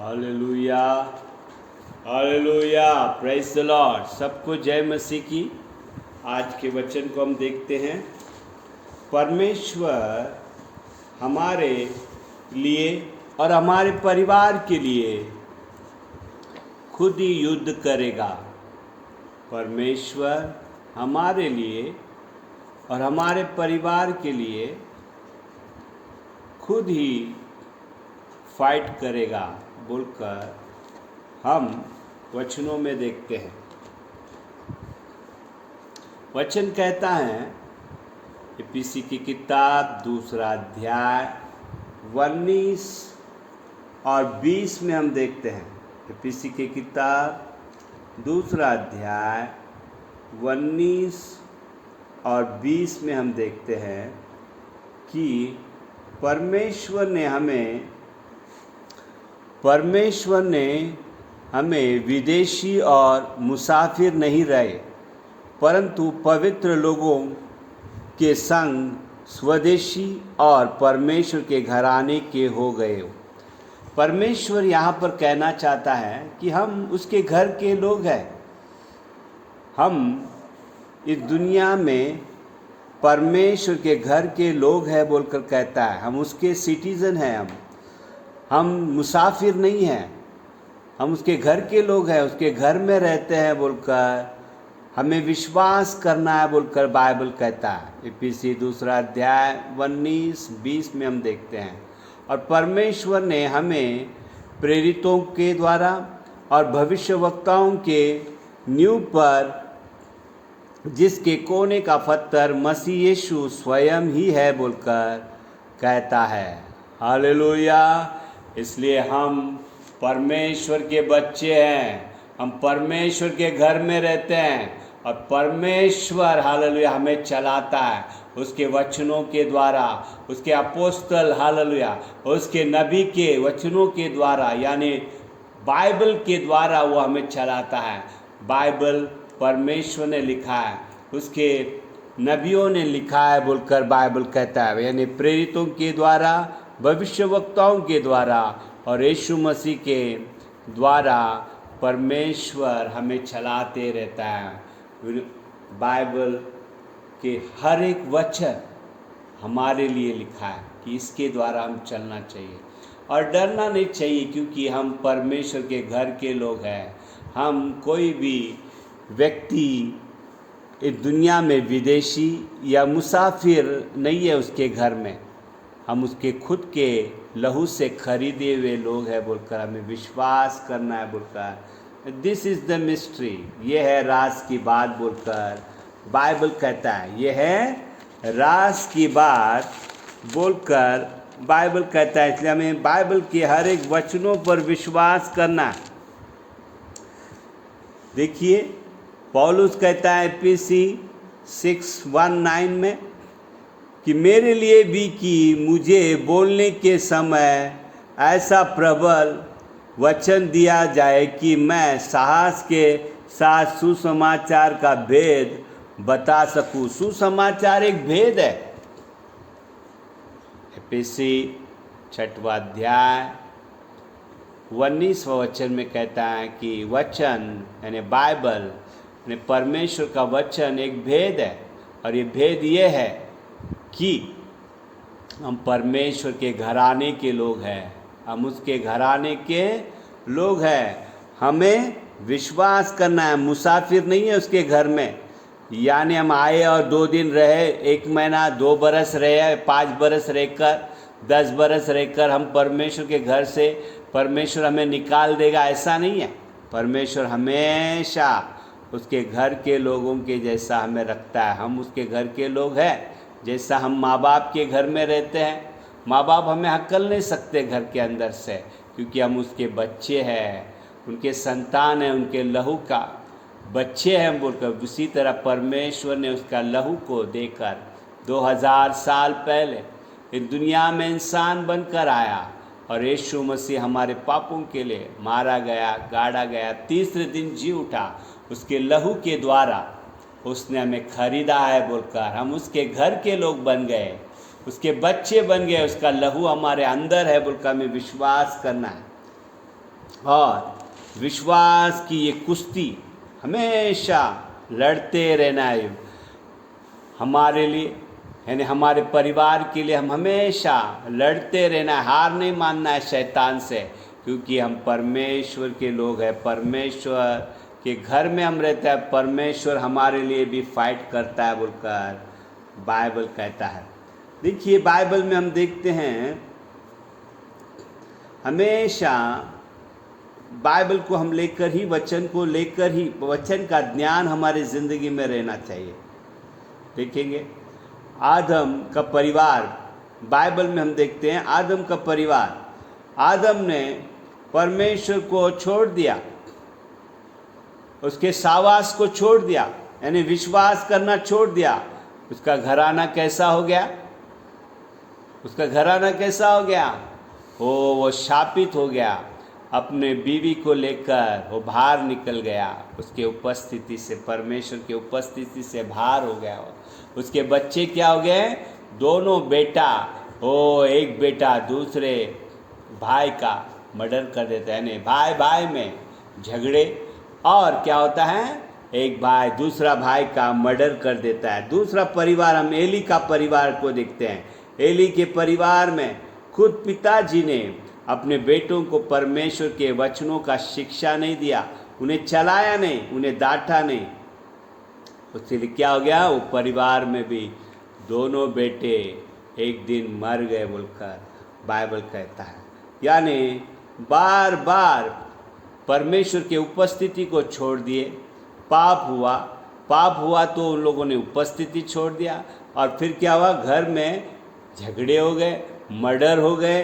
Hallelujah, hallelujah, praise the Lord. सबको जय मसीह की। आज के वचन को हम देखते हैं। परमेश्वर हमारे लिए और हमारे परिवार के लिए खुद ही युद्ध करेगा। परमेश्वर हमारे लिए और हमारे परिवार के लिए खुद ही फाइट करेगा बोलकर हम वचनों में देखते हैं। वचन कहता है, एपीसी की किताब 2 अध्याय 19 और 20 में हम देखते हैं। एपीसी की किताब 2 अध्याय 19 और 20 में हम देखते हैं कि परमेश्वर ने हमें विदेशी और मुसाफिर नहीं रहे, परंतु पवित्र लोगों के संग स्वदेशी और परमेश्वर के घराने के हो गए हो। परमेश्वर यहाँ पर कहना चाहता है कि हम उसके घर के लोग हैं। हम इस दुनिया में परमेश्वर के घर के लोग हैं बोलकर कहता है। हम उसके सिटीज़न हैं। हम मुसाफिर नहीं हैं, हम उसके घर के लोग हैं, उसके घर में रहते हैं बोलकर हमें विश्वास करना है बोलकर बाइबल कहता है। एपीसी 2 अध्याय 19-20 में हम देखते हैं। और परमेश्वर ने हमें प्रेरितों के द्वारा और भविष्यवक्ताओं के नींव पर, जिसके कोने का पत्थर मसीह यीशु स्वयं ही है बोलकर कहता है। हालेलुया। इसलिए हम परमेश्वर के बच्चे हैं, हम परमेश्वर के घर में रहते हैं और परमेश्वर हालेलुया हमें चलाता है उसके वचनों के द्वारा, उसके अपोस्तल हालेलुया उसके नबी के वचनों के द्वारा, यानी बाइबल के द्वारा वो हमें चलाता है। बाइबल परमेश्वर ने लिखा है, उसके नबियों ने लिखा है बोलकर बाइबल कहता है, यानी प्रेरितों के द्वारा, भविष्यवक्ताओं के द्वारा और यीशु मसीह के द्वारा परमेश्वर हमें चलाते रहता है। बाइबल के हर एक वचन हमारे लिए लिखा है कि इसके द्वारा हम चलना चाहिए और डरना नहीं चाहिए, क्योंकि हम परमेश्वर के घर के लोग हैं। हम कोई भी व्यक्ति इस दुनिया में विदेशी या मुसाफिर नहीं है उसके घर में। हम उसके खुद के लहू से खरीदे हुए लोग हैं बोलकर हमें विश्वास करना है बोलकर दिस इज़ द मिस्ट्री, ये है राज की बात बोलकर बाइबल कहता है। ये है राज की बात बोलकर बाइबल कहता है। इसलिए हमें बाइबल के हर एक वचनों पर विश्वास करना है। देखिए पौलुस कहता है एपीसी 6:19 में कि मेरे लिए भी कि मुझे बोलने के समय ऐसा प्रबल वचन दिया जाए कि मैं साहस के साथ सुसमाचार का भेद बता सकूं। सुसमाचार एक भेद है। एपीसी 6 अध्याय 19वां वचन में कहता है कि वचन यानी बाइबल यानी परमेश्वर का वचन एक भेद है, और ये भेद ये है कि हम परमेश्वर के घराने के लोग हैं। हम उसके घराने के लोग हैं। हमें विश्वास करना है, मुसाफिर नहीं है उसके घर में। यानी हम आए और 2 दिन रहे, 1 महीना, 2 बरस रहे, 5 बरस रहकर, 10 बरस रहकर हम परमेश्वर के घर से परमेश्वर हमें निकाल देगा, ऐसा नहीं है। परमेश्वर हमेशा उसके घर के लोगों के जैसा हमें रखता है। हम उसके घर के लोग हैं। जैसा हम माँ बाप के घर में रहते हैं, माँ बाप हमें हकल नहीं सकते घर के अंदर से, क्योंकि हम उसके बच्चे हैं, उनके संतान हैं, उनके लहू का बच्चे हैं बोलकर। उसी तरह परमेश्वर ने उसका लहू को देकर 2000 साल पहले इस दुनिया में इंसान बनकर आया और यीशु मसीह हमारे पापों के लिए मारा गया, गाड़ा गया, तीसरे दिन जी उठा। उसके लहू के द्वारा उसने हमें खरीदा है बोलकर हम उसके घर के लोग बन गए, उसके बच्चे बन गए। उसका लहू हमारे अंदर है बोलकर हमें विश्वास करना है। और विश्वास की ये कुश्ती हमेशा लड़ते रहना है हमारे लिए, यानी हमारे परिवार के लिए। हम हमेशा लड़ते रहना है, हार नहीं मानना है शैतान से, क्योंकि हम परमेश्वर के लोग हैं, परमेश्वर के घर में हम रहते हैं। परमेश्वर हमारे लिए भी फाइट करता है बोलकर बाइबल कहता है। देखिए बाइबल में हम देखते हैं हमेशा बाइबल को हम लेकर ही, वचन को लेकर ही, वचन का ज्ञान हमारे ज़िंदगी में रहना चाहिए। देखेंगे आदम का परिवार, बाइबल में हम देखते हैं आदम का परिवार, आदम ने परमेश्वर को छोड़ दिया, उसके सावास को छोड़ दिया, यानी विश्वास करना छोड़ दिया। उसका घराना कैसा हो गया? उसका घराना कैसा हो गया? वो शापित हो गया। अपने बीवी को लेकर वो बाहर निकल गया, उसके उपस्थिति से, परमेश्वर की उपस्थिति से बाहर हो गया। उसके बच्चे क्या हो गए? दोनों बेटा, एक बेटा दूसरे भाई का मर्डर कर देता है, यानी भाई भाई में झगड़े। और क्या होता है? एक भाई दूसरा भाई का मर्डर कर देता है। दूसरा परिवार हम एली का परिवार को देखते हैं। एली के परिवार में खुद पिताजी ने अपने बेटों को परमेश्वर के वचनों का शिक्षा नहीं दिया, उन्हें चलाया नहीं, उन्हें डांटा नहीं। उसके लिए क्या हो गया? वो परिवार में भी दोनों बेटे एक दिन मर गए बोलकर बाइबल कहता है। यानी बार बार परमेश्वर के उपस्थिति को छोड़ दिए, पाप हुआ तो उन लोगों ने उपस्थिति छोड़ दिया। और फिर क्या हुआ? घर में झगड़े हो गए, मर्डर हो गए,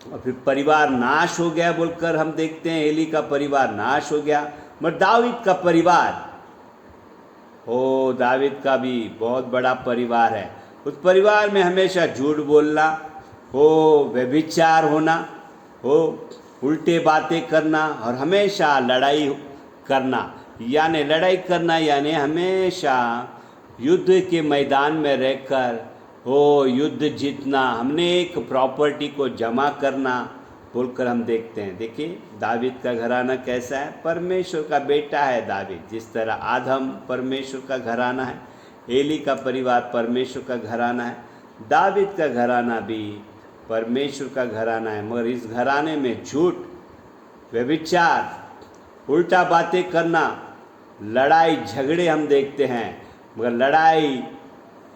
और फिर परिवार नाश हो गया बोलकर हम देखते हैं। एली का परिवार नाश हो गया। मगर दावीद का परिवार, दावीद का भी बहुत बड़ा परिवार है। उस परिवार में हमेशा झूठ बोलना, व्यभिचार होना, उल्टे बातें करना और हमेशा लड़ाई करना, यानी हमेशा युद्ध के मैदान में रहकर युद्ध जीतना, हमने एक प्रॉपर्टी को जमा करना बोलकर हम देखते हैं। देखिए दावीद का घराना कैसा है? परमेश्वर का बेटा है दावीद। जिस तरह आदम परमेश्वर का घराना है, एली का परिवार परमेश्वर का घराना है, दावीद का घराना भी परमेश्वर का घराना है। मगर इस घराने में झूठ, व्यभिचार, उल्टा बातें करना, लड़ाई झगड़े हम देखते हैं। मगर लड़ाई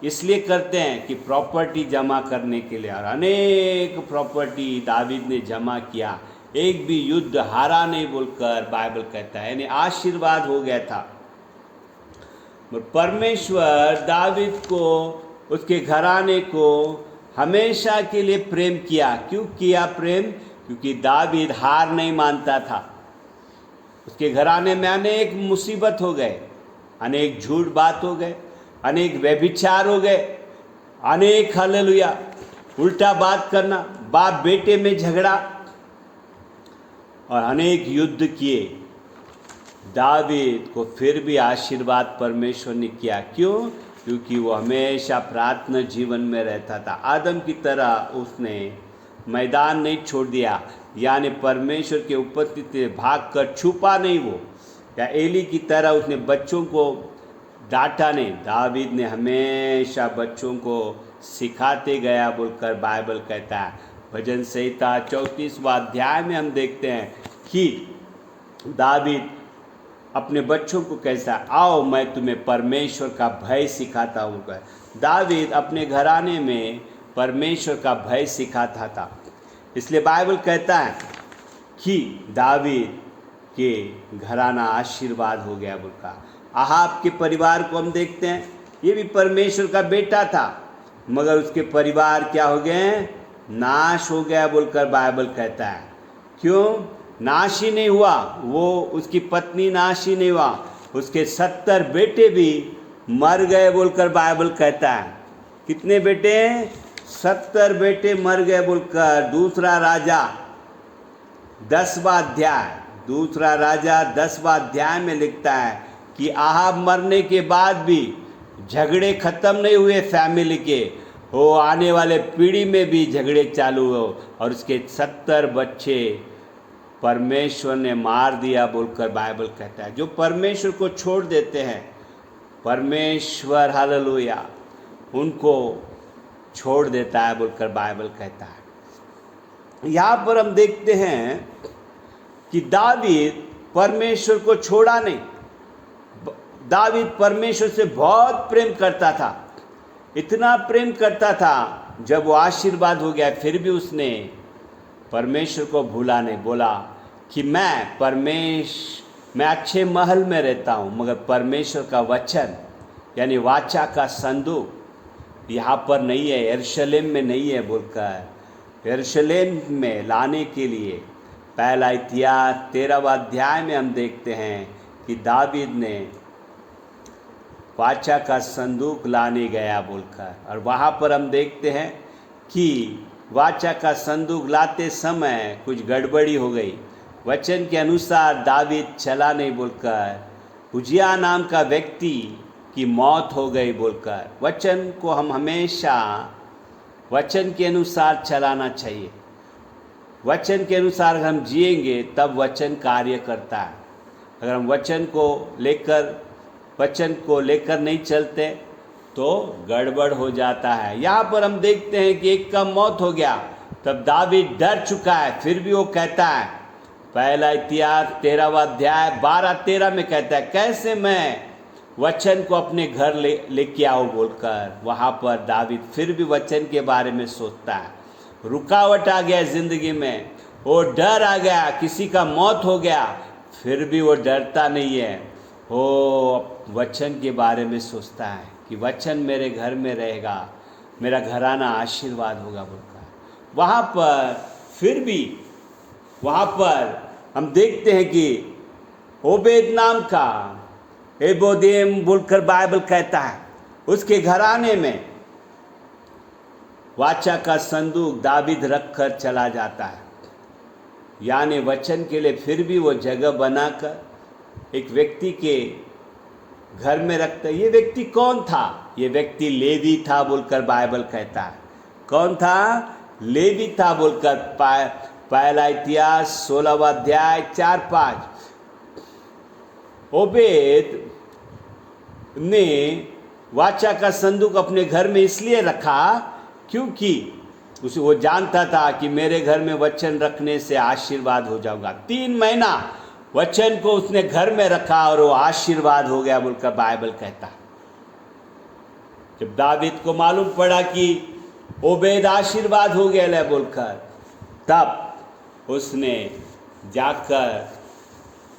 इसलिए करते हैं कि प्रॉपर्टी जमा करने के लिए, और अनेक प्रॉपर्टी दावीद ने जमा किया, एक भी युद्ध हारा नहीं बोलकर बाइबल कहता है, यानी आशीर्वाद हो गया था। परमेश्वर दावीद को, उसके घराने को हमेशा के लिए प्रेम किया। क्यों किया प्रेम? क्योंकि दावीद हार नहीं मानता था। उसके घराने में अनेक मुसीबत हो गए, अनेक झूठ बात हो गए, अनेक व्यभिचार हो गए, अनेक हालेलुया उल्टा बात करना, बाप बेटे में झगड़ा और अनेक युद्ध किए। दावीद को फिर भी आशीर्वाद परमेश्वर ने किया। क्यों? क्योंकि वो हमेशा प्रार्थना जीवन में रहता था। आदम की तरह उसने मैदान नहीं छोड़ दिया, यानी परमेश्वर के उपस्थिति से भाग कर छुपा नहीं वो, या एली की तरह उसने बच्चों को डांटा नहीं। दावीद ने हमेशा बच्चों को सिखाते गया बोलकर बाइबल कहता है। भजन संहिता 34वां अध्याय में हम देखते हैं कि दावीद अपने बच्चों को कैसा, आओ मैं तुम्हें परमेश्वर का भय सिखाता हूँ। दावीद अपने घराने में परमेश्वर का भय सिखाता था। इसलिए बाइबल कहता है कि दावीद के घराना आशीर्वाद हो गया बोलकर। आहाब के परिवार को हम देखते हैं, ये भी परमेश्वर का बेटा था, मगर उसके परिवार क्या हो गए? नाश हो गया बोलकर बाइबल कहता है। क्यों? नाश ही नहीं हुआ वो, उसकी पत्नी नाश ही नहीं हुआ, उसके 70 बेटे भी मर गए बोलकर बाइबल कहता है। कितने बेटे? 70 बेटे मर गए बोलकर दूसरा राजा 10वां अध्याय में लिखता है कि आहाब मरने के बाद भी झगड़े खत्म नहीं हुए फैमिली के, वो आने वाले पीढ़ी में भी झगड़े चालू हो, और उसके 70 बच्चे परमेश्वर ने मार दिया बोलकर बाइबल कहता है। जो परमेश्वर को छोड़ देते हैं, परमेश्वर हालेलुया उनको छोड़ देता है बोलकर बाइबल कहता है। यहाँ पर हम देखते हैं कि दावीद परमेश्वर को छोड़ा नहीं। दावीद परमेश्वर से बहुत प्रेम करता था, इतना प्रेम करता था, जब वो आशीर्वाद हो गया फिर भी उसने परमेश्वर को भूला नहीं। बोला कि मैं अच्छे महल में रहता हूँ, मगर परमेश्वर का वचन यानी वाचा का संदूक यहाँ पर नहीं है, यरूशलेम में नहीं है बोलकर यरूशलेम में लाने के लिए पहला इतिहास 13वां अध्याय में हम देखते हैं कि दावीद ने वाचा का संदूक लाने गया बोलकर, और वहाँ पर हम देखते हैं कि वाचा का संदूक लाते समय कुछ गड़बड़ी हो गई। वचन के अनुसार दावीद चला नहीं बोलकर उजिया नाम का व्यक्ति की मौत हो गई बोलकर। वचन को हम हमेशा वचन के अनुसार चलाना चाहिए। वचन के अनुसार हम जिएंगे तब वचन कार्य करता है। अगर हम वचन को लेकर नहीं चलते तो गड़बड़ हो जाता है। यहाँ पर हम देखते हैं कि एक का मौत हो गया, तब दावीद डर चुका है, फिर भी वो कहता है, पहला इतिहास 13वां अध्याय 12-13 में कहता है, कैसे मैं वचन को अपने घर लेके आऊँ बोलकर। वहाँ पर दावीद फिर भी वचन के बारे में सोचता है। रुकावट आ गया ज़िंदगी में, वो डर आ गया, किसी का मौत हो गया, फिर भी वो डरता नहीं है। वो वचन के बारे में सोचता है कि वचन मेरे घर में रहेगा, मेरा घराना आशीर्वाद होगा बोलकर। वहाँ पर हम देखते हैं कि ओबेद नाम का एबोदेम बोलकर बाइबल कहता है, उसके घराने में वाचा का संदूक दावीद रख कर चला जाता है, यानी वचन के लिए फिर भी वो जगह बनाकर एक व्यक्ति के घर में रखता है। ये व्यक्ति कौन था? ये व्यक्ति लेवी था बोलकर बाइबल कहता है। कौन था? लेवी था बोलकर पहला इतिहास 16वां अध्याय 4-5। ओबेद ने वाचा का संदूक अपने घर में इसलिए रखा क्योंकि वो जानता था कि मेरे घर में वचन रखने से आशीर्वाद हो जाऊंगा। 3 महीना वचन को उसने घर में रखा और वो आशीर्वाद हो गया बोलकर बाइबल कहता है। जब दावीद को मालूम पड़ा कि ओबेद आशीर्वाद हो गया बोलकर, तब उसने जाकर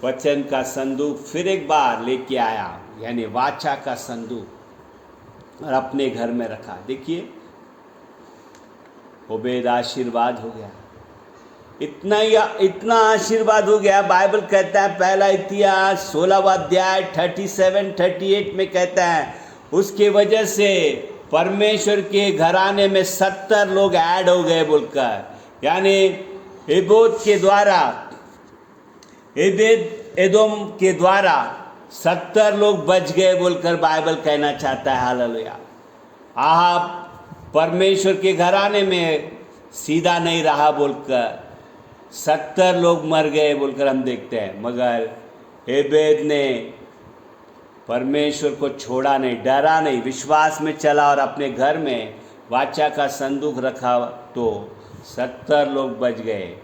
वचन का संदूक फिर एक बार लेके आया, यानी वाचा का संदूक, और अपने घर में रखा। देखिए ओबेद आशीर्वाद हो गया, इतना आशीर्वाद हो गया। बाइबल कहता है पहला इतिहास 16वां अध्याय 37-38 में कहता है, उसके वजह से परमेश्वर के घराने में 70 लोग ऐड हो गए बोलकर, यानी एदोम के द्वारा 70 लोग बच गए बोलकर बाइबल कहना चाहता है। हालेलुया। आहाब परमेश्वर के घराने में सीधा नहीं रहा बोलकर 70 लोग मर गए बोलकर हम देखते हैं, मगर एबेद ने परमेश्वर को छोड़ा नहीं, डरा नहीं, विश्वास में चला और अपने घर में वाचा का संदूक रखा तो 70 लोग बच गए।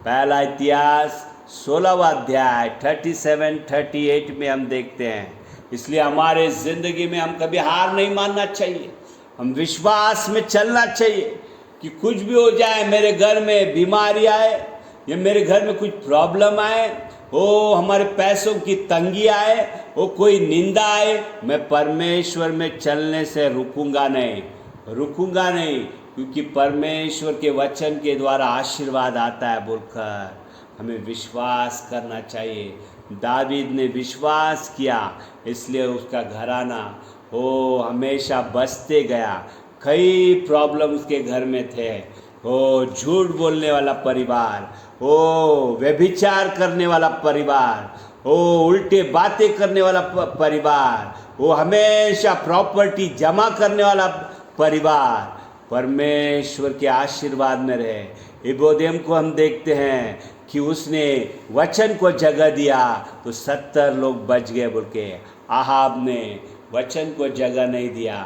पहला इतिहास 16वां अध्याय 37-38 में हम देखते हैं। इसलिए हमारे ज़िंदगी में हम कभी हार नहीं मानना चाहिए, हम विश्वास में चलना चाहिए कि कुछ भी हो जाए, मेरे घर में बीमारी आए या मेरे घर में कुछ प्रॉब्लम आए, हो हमारे पैसों की तंगी आए, हो कोई निंदा आए, मैं परमेश्वर में चलने से रुकूंगा नहीं, क्योंकि परमेश्वर के वचन के द्वारा आशीर्वाद आता है बोलकर हमें विश्वास करना चाहिए। दावीद ने विश्वास किया, इसलिए उसका घराना हमेशा बचते गया। कई प्रॉब्लम उसके घर में थे, झूठ बोलने वाला परिवार, व्यभिचार करने वाला परिवार, उल्टे बातें करने वाला परिवार, हमेशा प्रॉपर्टी जमा करने वाला परिवार, परमेश्वर के आशीर्वाद में रहे। इबोदेम को हम देखते हैं कि उसने वचन को जगह दिया तो 70 लोग बच गए बोल के। आहाब ने वचन को जगह नहीं दिया,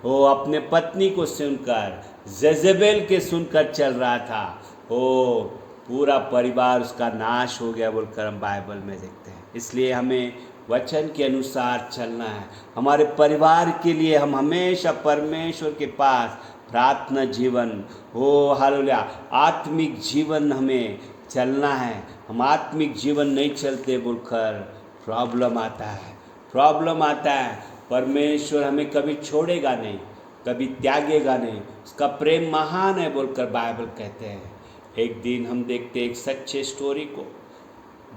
वो अपने पत्नी को सुनकर, जेजेबेल के सुनकर चल रहा था, वो पूरा परिवार उसका नाश हो गया बोलकर हम बाइबल में देखते हैं। इसलिए हमें वचन के अनुसार चलना है। हमारे परिवार के लिए हम हमेशा परमेश्वर के पास प्रार्थना जीवन, ओ हालेलुया, आत्मिक जीवन हमें चलना है। हम आत्मिक जीवन नहीं चलते बोलकर प्रॉब्लम आता है, प्रॉब्लम आता है। परमेश्वर हमें कभी छोड़ेगा नहीं, कभी त्यागेगा नहीं, उसका प्रेम महान है बोलकर बाइबल कहते हैं। एक दिन हम देखते हैं, एक सच्चे स्टोरी को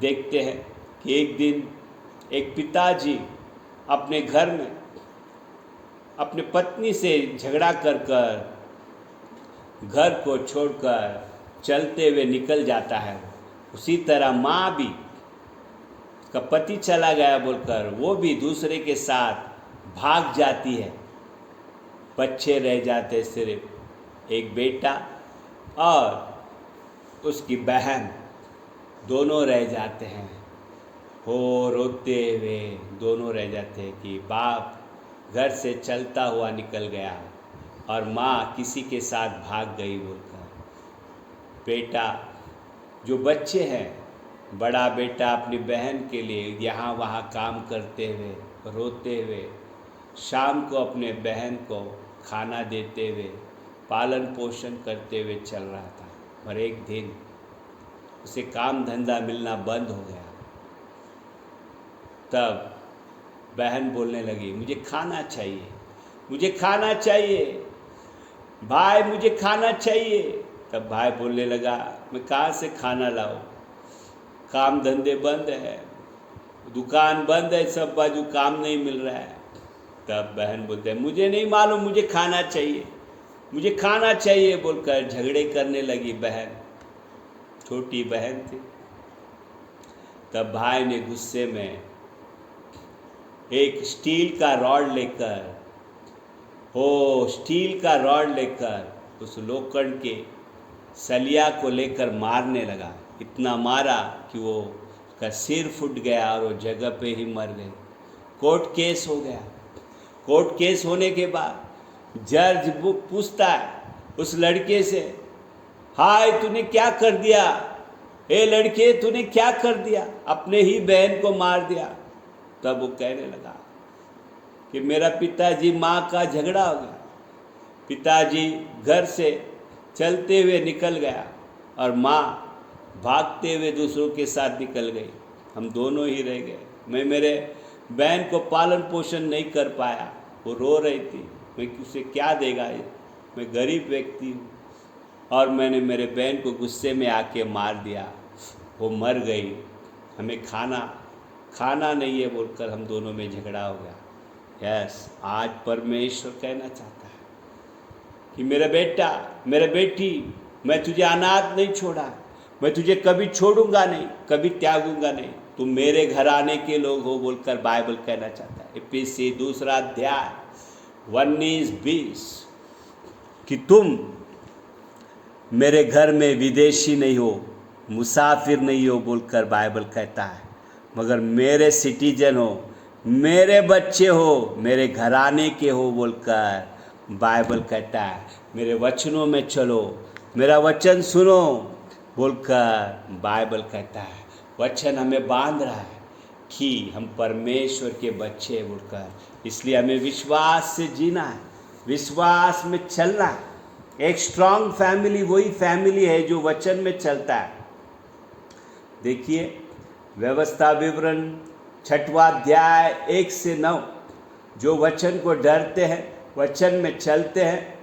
देखते हैं कि एक दिन एक पिताजी अपने घर में अपने पत्नी से झगड़ा कर घर को छोड़कर चलते हुए निकल जाता है। उसी तरह माँ भी, उसका पति चला गया बोलकर वो भी दूसरे के साथ भाग जाती है। बच्चे रह जाते, सिर्फ एक बेटा और उसकी बहन, दोनों रह जाते हैं। हो रोते हुए दोनों रह जाते हैं कि बाप घर से चलता हुआ निकल गया और माँ किसी के साथ भाग गई बोलकर। बेटा, जो बच्चे हैं, बड़ा बेटा अपनी बहन के लिए यहाँ वहाँ काम करते हुए, रोते हुए, शाम को अपने बहन को खाना देते हुए, पालन पोषण करते हुए चल रहा था। और एक दिन उसे काम धंधा मिलना बंद हो गया। तब बहन बोलने लगी, मुझे खाना चाहिए, मुझे खाना चाहिए भाई, मुझे खाना चाहिए। तब भाई बोलने लगा, मैं कहाँ से खाना लाऊं, काम धंधे बंद है, दुकान बंद है, सब बाजू काम नहीं मिल रहा है। तब बहन बोलते हैं, मुझे नहीं मालूम, मुझे खाना चाहिए, मुझे खाना चाहिए बोलकर झगड़े करने लगी बहन। छोटी बहन थी। तब भाई ने गुस्से में एक स्टील का रॉड लेकर उस लोखंड के सलिया को लेकर मारने लगा। इतना मारा कि वो उसका सिर फूट गया और वो जगह पे ही मर गई। कोर्ट केस हो गया। कोर्ट केस होने के बाद जज पूछता है उस लड़के से, हाय तूने क्या कर दिया, ए लड़के तूने क्या कर दिया, अपने ही बहन को मार दिया। तब वो कहने लगा कि मेरा पिताजी माँ का झगड़ा हो गया, पिताजी घर से चलते हुए निकल गया और माँ भागते हुए दूसरों के साथ निकल गई, हम दोनों ही रह गए। मैं मेरे बहन को पालन पोषण नहीं कर पाया, वो रो रही थी, मैं उसे क्या देगा, मैं गरीब व्यक्ति हूँ, और मैंने मेरे बहन को गुस्से में आके मार दिया, वो मर गई, हमें खाना नहीं है बोलकर हम दोनों में झगड़ा हो गया। यस, आज परमेश्वर कहना चाहता है कि मेरा बेटा, मेरा बेटी, मैं तुझे अनाथ नहीं छोड़ा, मैं तुझे कभी छोड़ूंगा नहीं, कभी त्यागूंगा नहीं, तुम मेरे घराने के लोग हो बोलकर बाइबल कहना चाहता है। इफिसी 2 अध्याय 19-20 कि तुम मेरे घर में विदेशी नहीं हो, मुसाफिर नहीं हो बोलकर बाइबल कहता है, मगर मेरे सिटीजन हो, मेरे बच्चे हो, मेरे घराने के हो बोलकर बाइबल कहता है। मेरे वचनों में चलो, मेरा वचन सुनो बोलकर बाइबल कहता है। वचन हमें बांध रहा है कि हम परमेश्वर के बच्चे बोलकर, इसलिए हमें विश्वास से जीना है, विश्वास में चलना है। एक स्ट्रांग फैमिली वही फैमिली है जो वचन में चलता है। देखिए व्यवस्था विवरण 6वां अध्याय 1 से 9, जो वचन को डरते हैं, वचन में चलते हैं,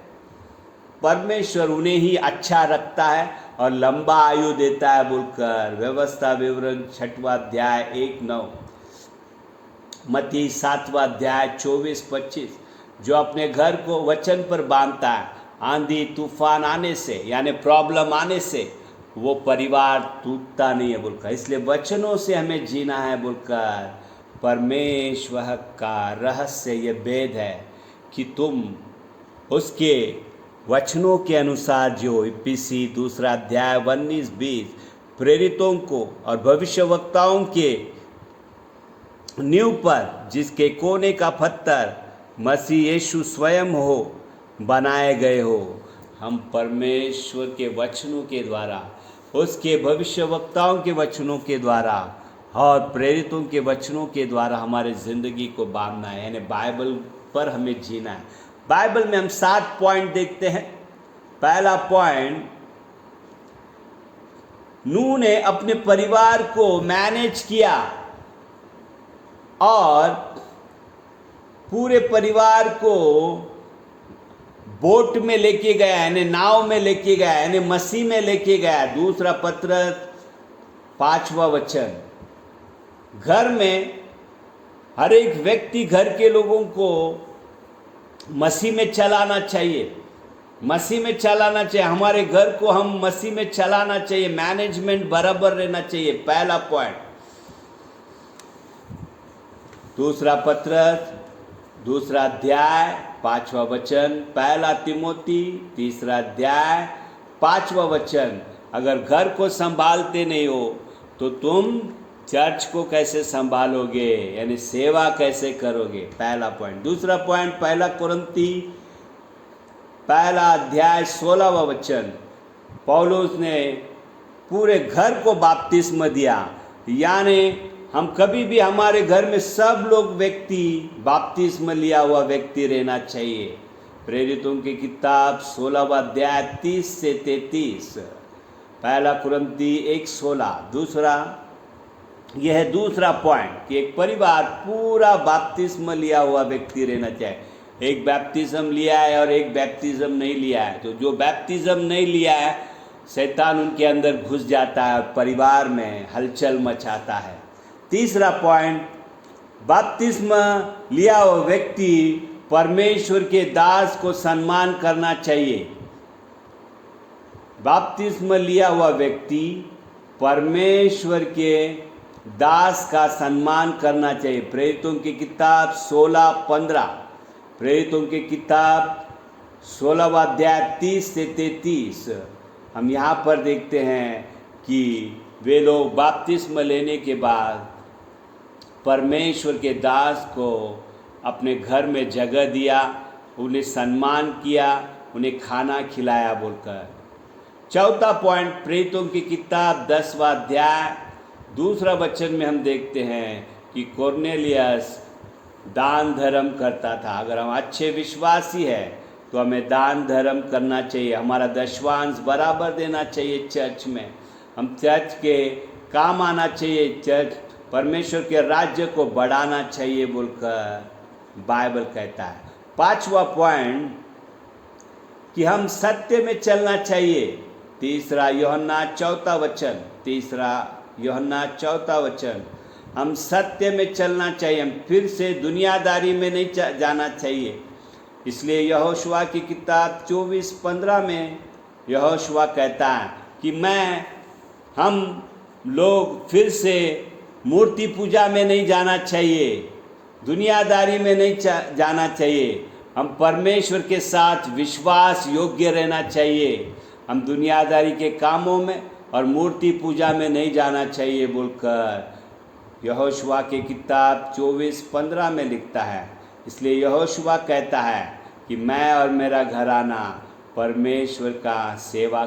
परमेश्वर उन्हें ही अच्छा रखता है और लंबा आयु देता है बोलकर व्यवस्था विवरण 6वां अध्याय 1-9। मत्ती 7वां अध्याय 24-25, जो अपने घर को वचन पर बांधता है, आंधी तूफान आने से यानी प्रॉब्लम आने से वो परिवार टूटता नहीं है बोलकर। इसलिए वचनों से हमें जीना है बोलकर परमेश्वर का रहस्य ये भेद है कि तुम उसके वचनों के अनुसार जो इफिसी 2 अध्याय 19-20 प्रेरितों को और भविष्यवक्ताओं के नींव पर जिसके कोने का पत्थर मसीह यीशु स्वयं हो बनाए गए हो। हम परमेश्वर के वचनों के द्वारा, उसके भविष्यवक्ताओं के वचनों के द्वारा और प्रेरितों के वचनों के द्वारा हमारे ज़िंदगी को बांधना है, यानी बाइबल पर हमें जीना है। बाइबल में हम 7 पॉइंट देखते हैं। पहला पॉइंट, नूह ने अपने परिवार को मैनेज किया और पूरे परिवार को बोट में लेके गया, यानी नाव में लेके गया, यानी मसीह में लेके गया। दूसरा पत्रस 5वां वचन, घर में हर एक व्यक्ति घर के लोगों को मसीह में चलाना चाहिए, मसीह में चलाना चाहिए। हमारे घर को हम मसीह में चलाना चाहिए, मैनेजमेंट बराबर रहना चाहिए। पहला पॉइंट। दूसरा पत्रस 2 अध्याय 5वां वचन, पहला तिमोती 3 अध्याय 5वां वचन, अगर घर को संभालते नहीं हो तो तुम चर्च को कैसे संभालोगे, यानी सेवा कैसे करोगे। पहला पॉइंट। दूसरा पॉइंट, पहला कुरिन्थी 1 अध्याय 16वां वचन, पौलुस ने पूरे घर को बपतिस्मा दिया, यानी हम कभी भी हमारे घर में सब लोग व्यक्ति बपतिस्मा लिया हुआ व्यक्ति रहना चाहिए। प्रेरितों की किताब 16वां अध्याय 30 से 33, पहला कुरिन्थी 1:16। दूसरा, यह है दूसरा पॉइंट कि एक परिवार पूरा बपतिस्मा लिया हुआ व्यक्ति रहना चाहिए। एक बैप्टिज्म लिया है और एक बैप्टिज्म नहीं लिया है, तो जो बैप्टिज्म नहीं लिया है शैतान उनके अंदर घुस जाता है और परिवार में हलचल मचाता है। तीसरा पॉइंट, बपतिस्मा लिया हुआ व्यक्ति परमेश्वर के दास को सम्मान करना चाहिए। बपतिस्मा लिया हुआ व्यक्ति परमेश्वर के दास का सम्मान करना चाहिए। प्रेरितों की किताब 16:15, प्रेरितों की किताब 16वां अध्याय 30 से 33, हम यहाँ पर देखते हैं कि वे लोग बपतिस्मा लेने के बाद परमेश्वर के दास को अपने घर में जगह दिया, उन्हें सम्मान किया, उन्हें खाना खिलाया बोलकर। चौथा पॉइंट, प्रेरितों की किताब 10वां अध्याय 2 वचन में हम देखते हैं कि कुरनेलियस दान धर्म करता था। अगर हम अच्छे विश्वासी हैं तो हमें दान धर्म करना चाहिए, हमारा दशवांश बराबर देना चाहिए चर्च में, हम चर्च के काम आना चाहिए, चर्च परमेश्वर के राज्य को बढ़ाना चाहिए बोलकर बाइबल कहता है। 5वां पॉइंट कि हम सत्य में चलना चाहिए। 3 यूहन्ना 4 वचन, 3 यूहन्ना 4 वचन, हम सत्य में चलना चाहिए, हम फिर से दुनियादारी में नहीं जाना चाहिए। इसलिए यहोशुआ की किताब 24:15 में यहोशुआ कहता है कि हम लोग फिर से मूर्ति पूजा में नहीं जाना चाहिए, दुनियादारी में नहीं जाना चाहिए, हम परमेश्वर के साथ विश्वास योग्य रहना चाहिए, हम दुनियादारी के कामों में और मूर्ति पूजा में नहीं जाना चाहिए बोलकर यहोशुआ की किताब 24:15 में लिखता है। इसलिए यहोशुआ कहता है कि मैं और मेरा घराना परमेश्वर का सेवा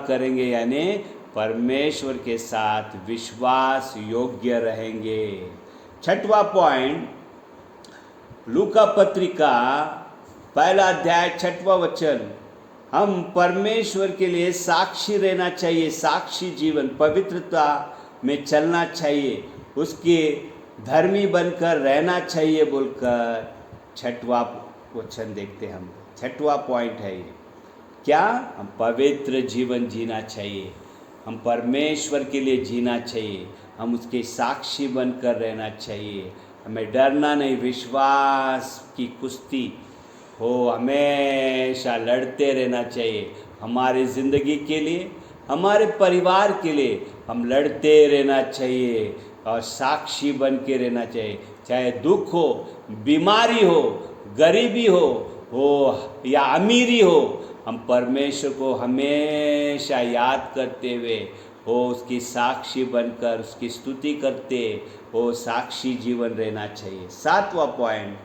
करेंगे, यानी परमेश्वर के साथ विश्वास योग्य रहेंगे। 6वां पॉइंट, लूका पत्रिका 1 अध्याय 6वां वचन, हम परमेश्वर के लिए साक्षी रहना चाहिए, साक्षी जीवन, पवित्रता में चलना चाहिए, उसके धर्मी बनकर रहना चाहिए बोलकर 6वां वचन देखते हैं हम। 6वां पॉइंट है ये, क्या हम पवित्र जीवन जीना चाहिए, हम परमेश्वर के लिए जीना चाहिए, हम उसके साक्षी बनकर रहना चाहिए, हमें डरना नहीं, विश्वास की कुश्ती हो, हमेशा लड़ते रहना चाहिए, हमारी ज़िंदगी के लिए, हमारे परिवार के लिए हम लड़ते रहना चाहिए और साक्षी बन के रहना चाहिए। चाहे दुख हो, बीमारी हो, गरीबी हो, हो या अमीरी हो, हम परमेश्वर को हमेशा याद करते हुए हो उसकी साक्षी बनकर उसकी स्तुति करते हो साक्षी जीवन रहना चाहिए। 7वां पॉइंट,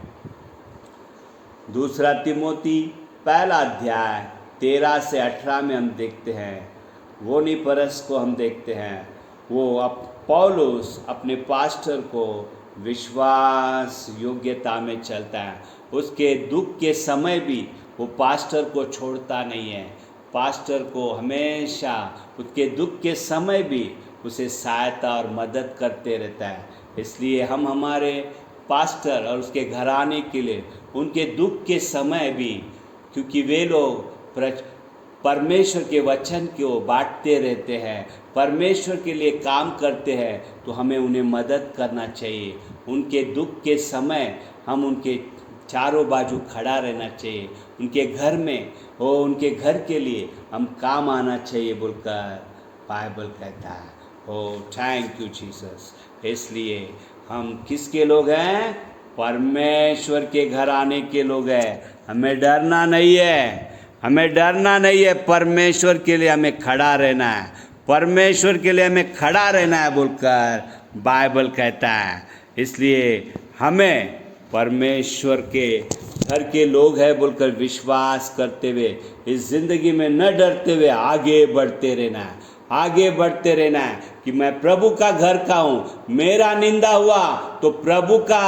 दूसरा तिमोथी पहला अध्याय 13 से 18 में हम देखते हैं, वो निपरस को हम देखते हैं, वो पौलुस अपने पास्टर को विश्वास योग्यता में चलता है। उसके दुख के समय भी वो पास्टर को छोड़ता नहीं है, पास्टर को हमेशा उसके दुख के समय भी उसे सहायता और मदद करते रहता है। इसलिए हम हमारे पास्टर और उसके घराने के लिए उनके दुख के समय भी, क्योंकि वे लोग परमेश्वर के वचन को बांटते रहते हैं, परमेश्वर के लिए काम करते हैं, तो हमें उन्हें मदद करना चाहिए। उनके दुख के समय हम उनके चारों बाजू खड़ा रहना चाहिए, उनके घर में हो उनके घर के लिए हम काम आना चाहिए बोलकर बाइबल कहता है। ओ थैंक यू जीसस। इसलिए हम किसके लोग हैं? परमेश्वर के घराने के लोग हैं। हमें डरना नहीं है, हमें डरना नहीं है, परमेश्वर के लिए हमें खड़ा रहना है, परमेश्वर के लिए हमें खड़ा रहना है बोलकर बाइबल कहता है। इसलिए हमें परमेश्वर के घर के लोग हैं बोलकर विश्वास करते हुए इस ज़िंदगी में न डरते हुए आगे बढ़ते रहना है, आगे बढ़ते रहना है कि मैं प्रभु का घर का हूँ, मेरा निंदा हुआ तो प्रभु का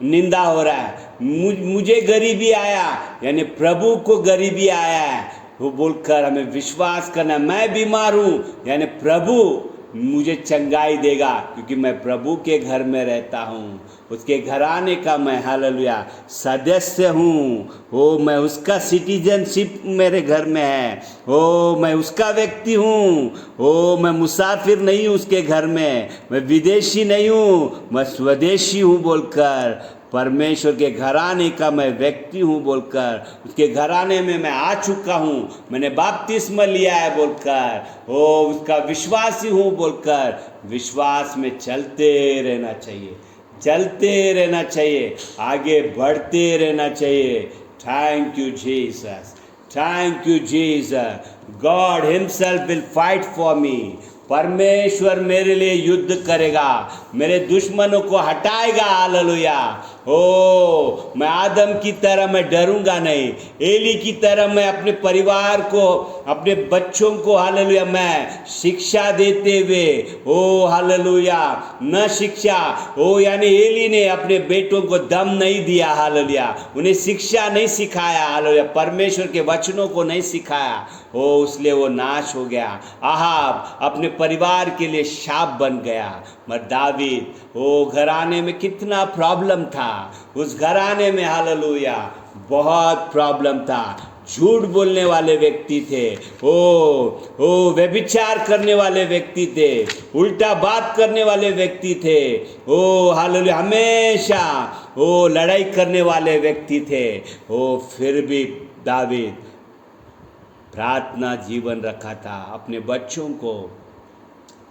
निंदा हो रहा है, मुझे गरीबी आया यानी प्रभु को गरीबी आया है, वो बोलकर हमें विश्वास करना। मैं बीमार हूँ यानी प्रभु मुझे चंगाई देगा, क्योंकि मैं प्रभु के घर में रहता हूँ, उसके घराने का मैं हालेलुया सदस्य हूँ। ओ मैं उसका सिटीजनशिप मेरे घर में है, ओ मैं उसका व्यक्ति हूँ, ओ मैं मुसाफिर नहीं हूँ उसके घर में, मैं विदेशी नहीं हूँ, मैं स्वदेशी हूँ बोलकर परमेश्वर के घराने का मैं व्यक्ति हूँ बोलकर उसके घराने में मैं आ चुका हूँ, मैंने बपतिस्मा लिया है बोलकर ओ उसका विश्वासी हूँ बोलकर विश्वास में चलते रहना चाहिए, चलते रहना चाहिए, आगे बढ़ते रहना चाहिए। Thank you Jesus, thank you Jesus. God himself will fight for me. परमेश्वर मेरे लिए युद्ध करेगा, मेरे दुश्मनों को हटाएगा। हालेलुया। ओ मैं आदम की तरह मैं डरूंगा नहीं, एली की तरह मैं अपने परिवार को अपने बच्चों को हालेलुया मैं शिक्षा देते हुए ओ हालेलुया न शिक्षा ओ यानी एली ने अपने बेटों को दम नहीं दिया, हालेलुया उन्हें शिक्षा नहीं सिखाया, हालेलुया परमेश्वर के वचनों को नहीं सिखाया, ओ इसलिए वो नाश हो गया। आहाब अपने परिवार के लिए शाप बन गया। मगर दावीद वो घराने में कितना प्रॉब्लम था, उस घराने में हालेलुया बहुत प्रॉब्लम था। झूठ बोलने वाले व्यक्ति थे, ओ व्यभिचार करने वाले व्यक्ति थे, उल्टा बात करने वाले व्यक्ति थे, ओ हालेलुया हमेशा ओ लड़ाई करने वाले व्यक्ति थे। ओ फिर भी दावीद प्रार्थना जीवन रखा था, अपने बच्चों को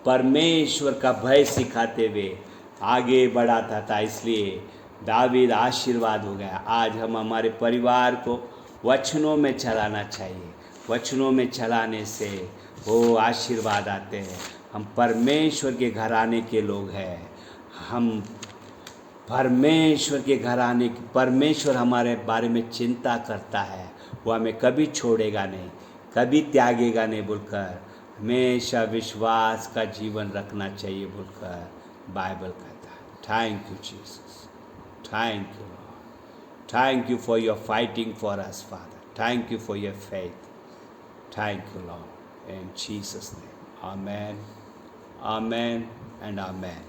परमेश्वर का भय सिखाते हुए आगे बढ़ाता था, इसलिए दावीद आशीर्वाद हो गया। आज हम हमारे परिवार को वचनों में चलाना चाहिए, वचनों में चलाने से वो आशीर्वाद आते हैं। हम परमेश्वर के घराने के लोग हैं, हम परमेश्वर के घराने, परमेश्वर हमारे बारे में चिंता करता है, वो हमें कभी छोड़ेगा नहीं, कभी त्यागेगा नहीं बोलकर हमेशा विश्वास का जीवन रखना चाहिए बोलकर बाइबल कहता है। Thank you Jesus, thank you Lord, thank you for your fighting for us father, thank you for your faith, thank you Lord in Jesus name, amen, amen and amen.